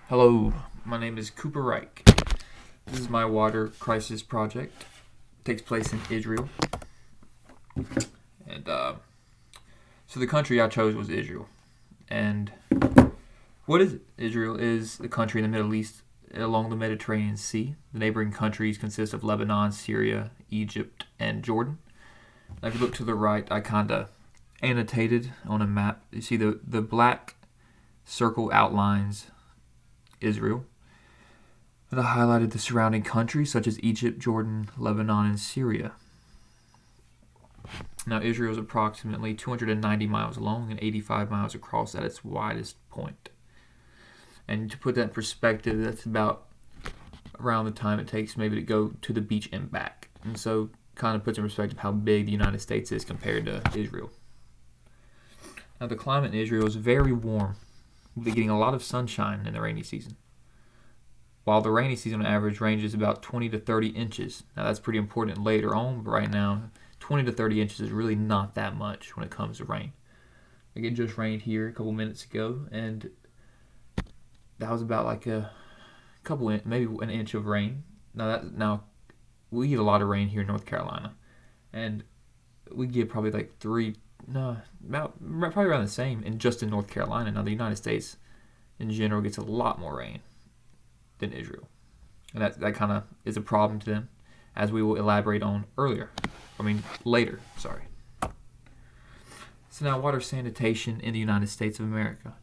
Hello, my name is Cooper Reich. This is my water crisis project. It takes place in Israel. And so the country I chose was Israel. And what is it? Israel is the country in the Middle East along the Mediterranean Sea. The neighboring countries consist of Lebanon, Syria, Egypt, and Jordan. Now, if you look to the right, I kind of annotated on a map. You see the black circle outlines Israel. And I highlighted the surrounding countries such as Egypt, Jordan, Lebanon, and Syria. Now, Israel is approximately 290 miles long and 85 miles across at its widest point. And to put that in perspective, that's about around the time it takes maybe to go to the beach and back. And so kind of puts in perspective how big the United States is compared to Israel. Now, the climate in Israel is very warm. We'll be getting a lot of sunshine in the rainy season, while the rainy season on average ranges about 20 to 30 inches. Now, that's pretty important later on, but right now, 20 to 30 inches is really not that much when it comes to rain. Like, it just rained here a couple minutes ago, and that was about like a couple, maybe an inch of rain. Now we get a lot of rain here in North Carolina, and we get probably like probably around the same just in North Carolina. Now, the United States in general gets a lot more rain than Israel, and that kind of is a problem to them, as we will elaborate on later. Sorry. So now, water sanitation in the United States of America.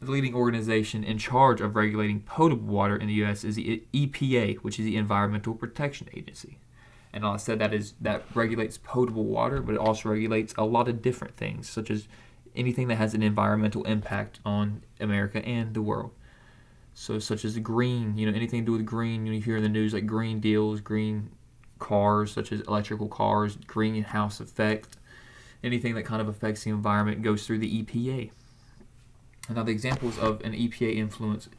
The leading organization in charge of regulating potable water in the U.S. is the EPA, which is the Environmental Protection Agency. And I said that regulates potable water, but it also regulates a lot of different things, such as anything that has an environmental impact on America and the world. So, such as green, anything to do with green. You hear in the news like green deals, green cars, such as electrical cars, greenhouse effect. Anything that kind of affects the environment goes through the EPA. And now, the examples of an EPA influence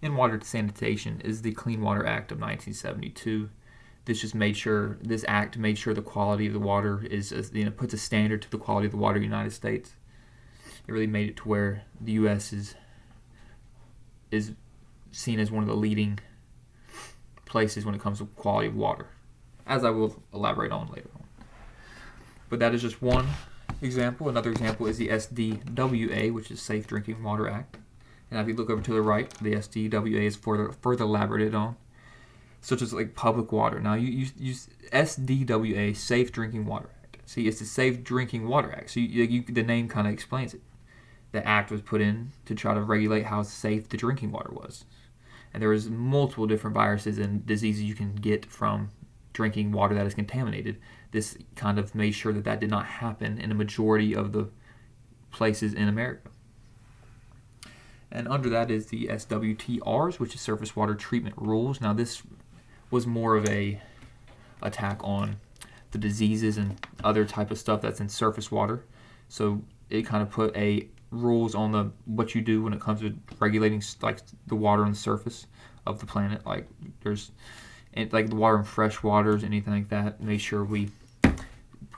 in water sanitation is the Clean Water Act of 1972. This act made sure the quality of the water puts a standard to the quality of the water in the United States. It really made it to where the U.S. is seen as one of the leading places when it comes to quality of water, as I will elaborate on later on. But that is just one example. Another example is the SDWA, which is Safe Drinking Water Act. And if you look over to the right, the SDWA is further elaborated on, such as like public water. Now, you use SDWA, Safe Drinking Water Act. See, it's the Safe Drinking Water Act. So the name kind of explains it. The act was put in to try to regulate how safe the drinking water was. And there was multiple different viruses and diseases you can get from drinking water that is contaminated. This kind of made sure that did not happen in a majority of the places in America. And under that is the SWTRs, which is Surface Water Treatment Rules. Now, this was more of a attack on the diseases and other type of stuff that's in surface water. So it kind of put rules on what you do when it comes to regulating like the water on the surface of the planet. Like there's like the water in fresh waters, anything like that. Make sure we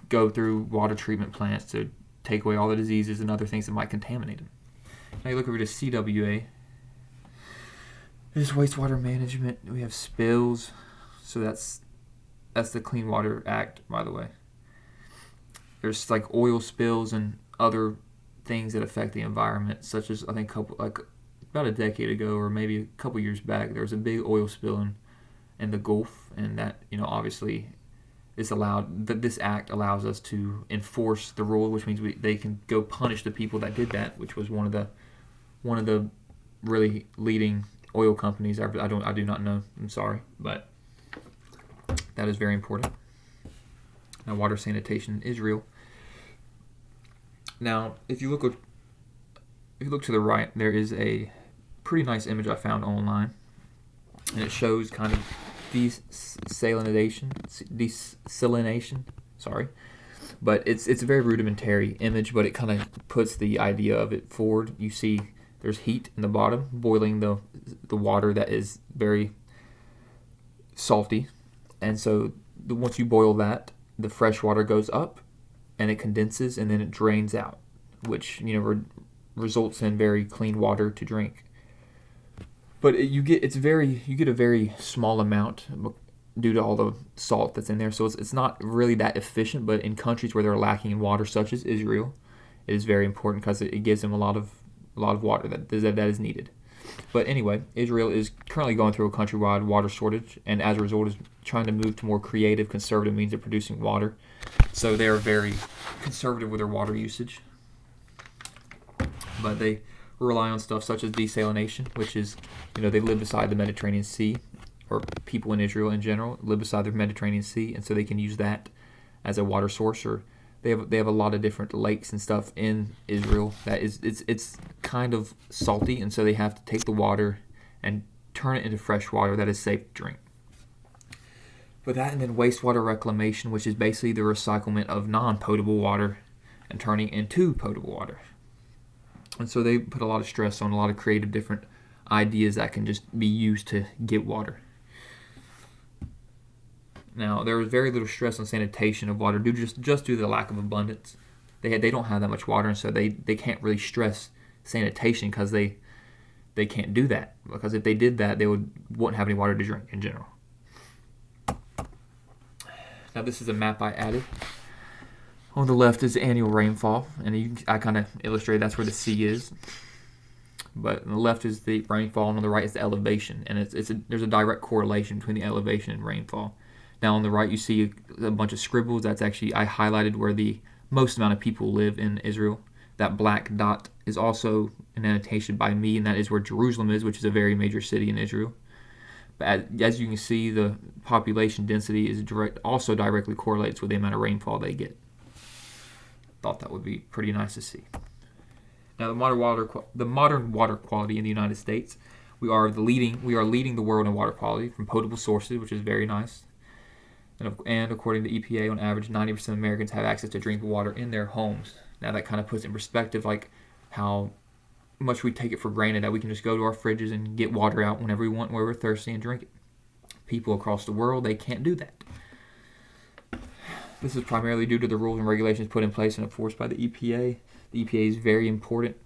go through water treatment plants to take away all the diseases and other things that might contaminate them. Now you look over to CWA. There's wastewater management. We have spills. So that's the Clean Water Act, by the way. There's like oil spills and other things that affect the environment, such as I think about a decade ago or maybe a couple years back, there was a big oil spill in the Gulf, and that obviously is allowed. This act allows us to enforce the rule, which means they can go punish the people that did that, which was one of the really leading oil companies. I do not know. I'm sorry, but that is very important. Now, water sanitation in Israel. Now, if you look to the right, there is a pretty nice image I found online, and it shows kind of desalination. Sorry, but it's a very rudimentary image, but it kind of puts the idea of it forward. You see, there's heat in the bottom, boiling the water that is very salty, and so once you boil that, the fresh water goes up, and it condenses, and then it drains out, which results in very clean water to drink. But you get a very small amount due to all the salt that's in there. So it's not really that efficient. But in countries where they're lacking in water, such as Israel, it is very important because it gives them a lot of water that is needed. But anyway, Israel is currently going through a countrywide water shortage, and as a result is trying to move to more creative, conservative means of producing water. So they are very conservative with their water usage. But they rely on stuff such as desalination, which is, they live beside the Mediterranean Sea, or people in Israel in general live beside the Mediterranean Sea, and so they can use that as a water source. Or they have a lot of different lakes and stuff in Israel that it's kind of salty, and so they have to take the water and turn it into fresh water that is safe to drink. But that, and then wastewater reclamation, which is basically the recyclement of non-potable water and turning into potable water. And so they put a lot of stress on a lot of creative different ideas that can just be used to get water. Now, there is very little stress on sanitation of water due to the lack of abundance. They don't have that much water, and so they can't really stress sanitation because they can't do that. Because if they did that, they wouldn't have any water to drink in general. Now, this is a map I added. On the left is annual rainfall, and I kind of illustrated that's where the sea is. But on the left is the rainfall, and on the right is the elevation, and there's a direct correlation between the elevation and rainfall. Now on the right you see a bunch of scribbles. That's actually, I highlighted where the most amount of people live in Israel. That black dot is also an annotation by me, and that is where Jerusalem is, which is a very major city in Israel. But as you can see, the population density is also directly correlates with the amount of rainfall they get. Thought that would be pretty nice to see. Now, the modern water quality in the United States, we are leading the world in water quality from potable sources, which is very nice. And according to EPA, on average, 90% of Americans have access to drinking water in their homes. Now, that kind of puts in perspective like how much we take it for granted that we can just go to our fridges and get water out whenever we want, whenever we're thirsty, and drink it. People across the world, they can't do that. This is primarily due to the rules and regulations put in place and enforced by the EPA. The EPA is very important.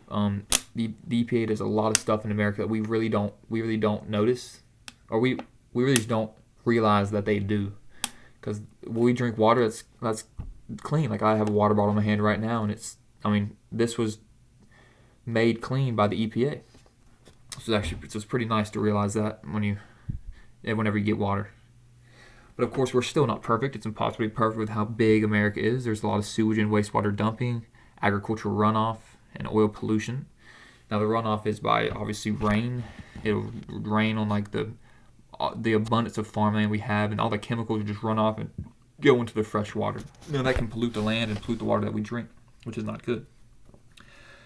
The EPA does a lot of stuff in America that we really don't notice, or we really just don't realize that they do. Because when we drink water, that's clean. Like I have a water bottle in my hand right now, and this was made clean by the EPA. So it's pretty nice to realize that whenever you get water. But of course, we're still not perfect. It's impossible to be perfect with how big America is. There's a lot of sewage and wastewater dumping, agricultural runoff, and oil pollution. Now, the runoff is by, obviously, rain. It'll rain on, like, the abundance of farmland we have, and all the chemicals will just run off and go into the fresh water. That can pollute the land and pollute the water that we drink, which is not good.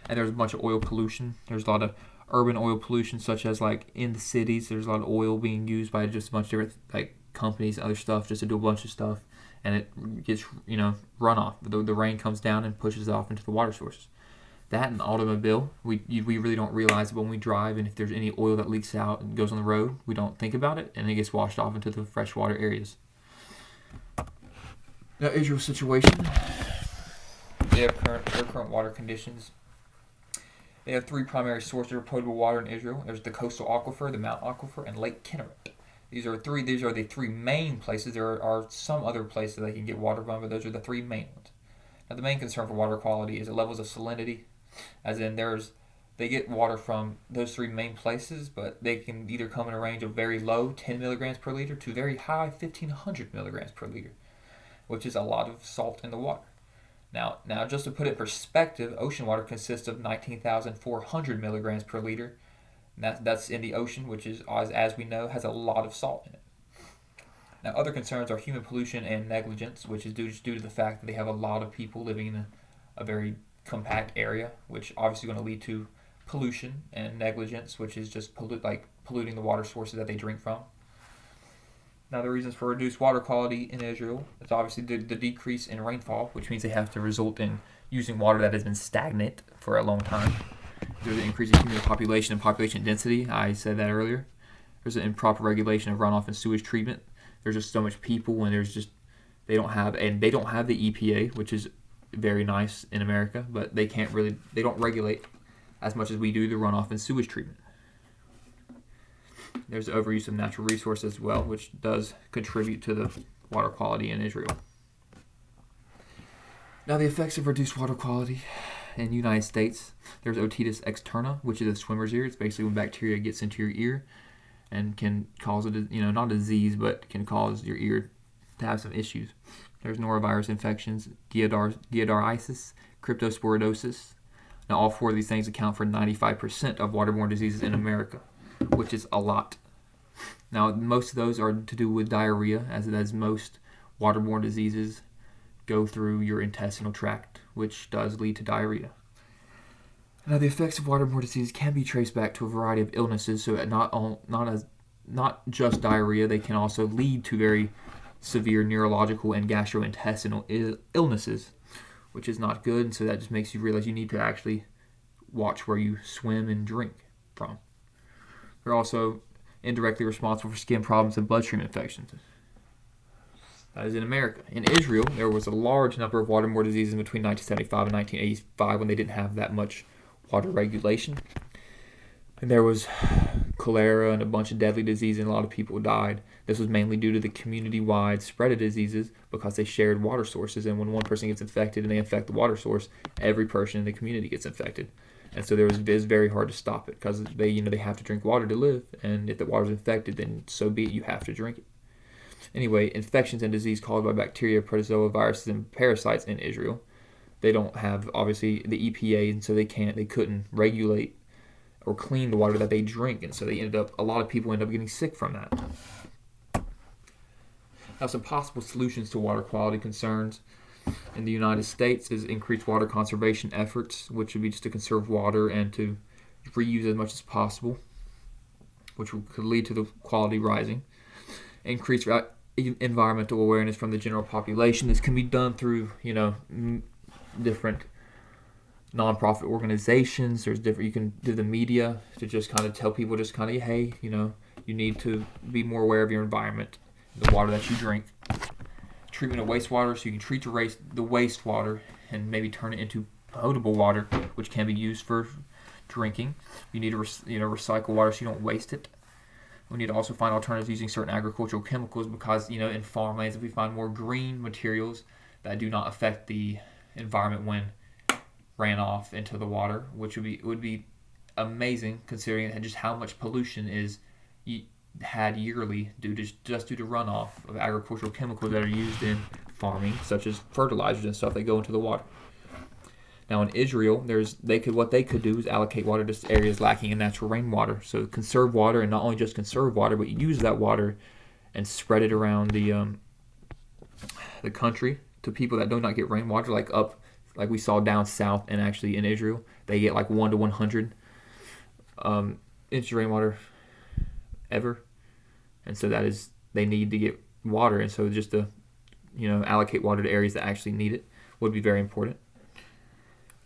And there's a bunch of oil pollution. There's a lot of urban oil pollution, such as, like, in the cities, there's a lot of oil being used by just a bunch of different, like, companies and other stuff just to do a bunch of stuff, and it gets runoff. The rain comes down and pushes it off into the water sources. That and automobile, we really don't realize it when we drive, and if there's any oil that leaks out and goes on the road, we don't think about it, and it gets washed off into the freshwater areas. Now, Israel's situation, they have current water conditions. They have three primary sources of potable water in Israel. There's the coastal aquifer, the Mount Aquifer, and Lake Kinneret. These are the three main places. There are some other places they can get water from, but those are the three main ones. Now, the main concern for water quality is the levels of salinity, as in they get water from those three main places, but they can either come in a range of very low, 10 milligrams per liter, to very high, 1,500 milligrams per liter, which is a lot of salt in the water. Now, just to put it in perspective, ocean water consists of 19,400 milligrams per liter. That's in the ocean, which is, as we know, has a lot of salt in it. Now, other concerns are human pollution and negligence, which is due to the fact that they have a lot of people living in a very compact area, which obviously is going to lead to pollution and negligence, which is just polluting the water sources that they drink from. Now, the reasons for reduced water quality in Israel is obviously the decrease in rainfall, which means they have to result in using water that has been stagnant for a long time. There's an increase in human population and population density. I said that earlier. There's an improper regulation of runoff and sewage treatment. There's just so much people, and they don't have the EPA, which is very nice in America, but they don't regulate as much as we do the runoff and sewage treatment. There's overuse of natural resources as well, which does contribute to the water quality in Israel. Now, the effects of reduced water quality in the United States, there's otitis externa, which is a swimmer's ear. It's basically when bacteria gets into your ear and can cause not a disease, but can cause your ear to have some issues. There's norovirus infections, giardiasis, cryptosporidosis. Now, all four of these things account for 95% of waterborne diseases in America, which is a lot. Now, most of those are to do with diarrhea, as most waterborne diseases go through your intestinal tract, which does lead to diarrhea. Now, the effects of waterborne disease can be traced back to a variety of illnesses, so not just diarrhea, they can also lead to very severe neurological and gastrointestinal illnesses, which is not good, and so that just makes you realize you need to actually watch where you swim and drink from. They're also indirectly responsible for skin problems and bloodstream infections. That is in America. In Israel, there was a large number of waterborne diseases between 1975 and 1985 when they didn't have that much water regulation. And there was cholera and a bunch of deadly diseases, and a lot of people died. This was mainly due to the community-wide spread of diseases because they shared water sources, and when one person gets infected and they infect the water source, every person in the community gets infected. And so it was very hard to stop it because they have to drink water to live, and if the water's infected, then so be it, you have to drink it. Anyway, infections and disease caused by bacteria, protozoa, viruses, and parasites in Israel. They don't have, obviously, the EPA, and so they couldn't regulate or clean the water that they drink, and so a lot of people end up getting sick from that. Now, some possible solutions to water quality concerns in the United States is increased water conservation efforts, which would be just to conserve water and to reuse as much as possible, which could lead to the quality rising. Increased environmental awareness from the general population. This can be done through, different nonprofit organizations. You can do the media to just kind of tell people hey, you need to be more aware of your environment, the water that you drink. Treatment of wastewater, so you can treat the wastewater and maybe turn it into potable water, which can be used for drinking. You need to recycle water so you don't waste it. We need to also find alternatives using certain agricultural chemicals because, in farmlands, if we find more green materials that do not affect the environment when ran off into the water, which would be amazing considering just how much pollution is had yearly due to runoff of agricultural chemicals that are used in farming, such as fertilizers and stuff that go into the water. Now in Israel, what they could do is allocate water to areas lacking in natural rainwater. So conserve water, and not only just conserve water, but use that water and spread it around the country to people that do not get rainwater, like we saw down south, and actually in Israel, they get like 1 to 100 inch rainwater ever, and so they need to get water, and so just to allocate water to areas that actually need it would be very important.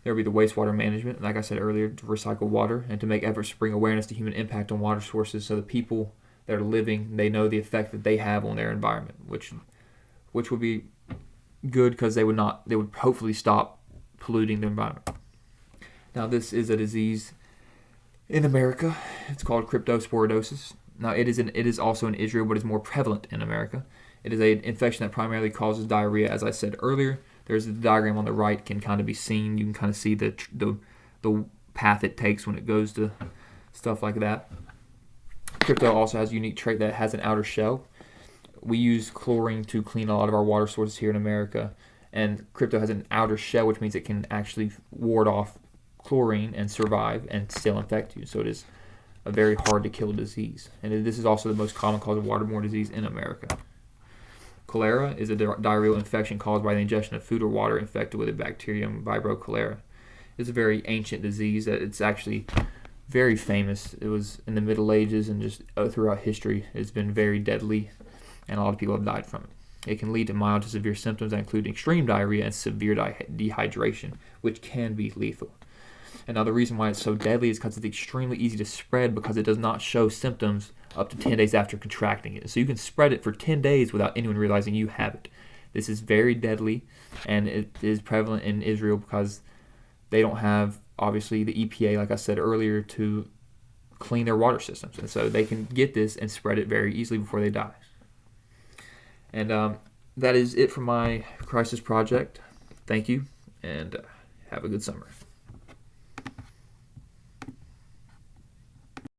There would be the wastewater management, like I said earlier, to recycle water and to make efforts to bring awareness to human impact on water sources so the people that are living, they know the effect that they have on their environment, which would be good because they would hopefully stop polluting the environment. Now this is a disease in America. It's called cryptosporidosis. Now it is also in Israel, but is more prevalent in America. It is an infection that primarily causes diarrhea, as I said earlier. There's the diagram on the right can kind of be seen. You can kind of see the path it takes when it goes to stuff like that. Crypto also has a unique trait that it has an outer shell. We use chlorine to clean a lot of our water sources here in America, and crypto has an outer shell, which means it can actually ward off chlorine and survive and still infect you. So it is a very hard to kill disease, and this is also the most common cause of waterborne disease in America. Cholera is a diarrheal infection caused by the ingestion of food or water infected with a bacterium Vibrio cholera. It's a very ancient disease that it's actually very famous. It was in the Middle Ages and just throughout history. It's been very deadly, and a lot of people have died from it. It can lead to mild to severe symptoms that include extreme diarrhea and severe dehydration, which can be lethal. And now the reason why it's so deadly is because it's extremely easy to spread because it does not show symptoms up to 10 days after contracting it. So you can spread it for 10 days without anyone realizing you have it. This is very deadly, and it is prevalent in Israel because they don't have, obviously, the EPA, like I said earlier, to clean their water systems. And so they can get this and spread it very easily before they die. And that is it for my crisis project. Thank you, and have a good summer.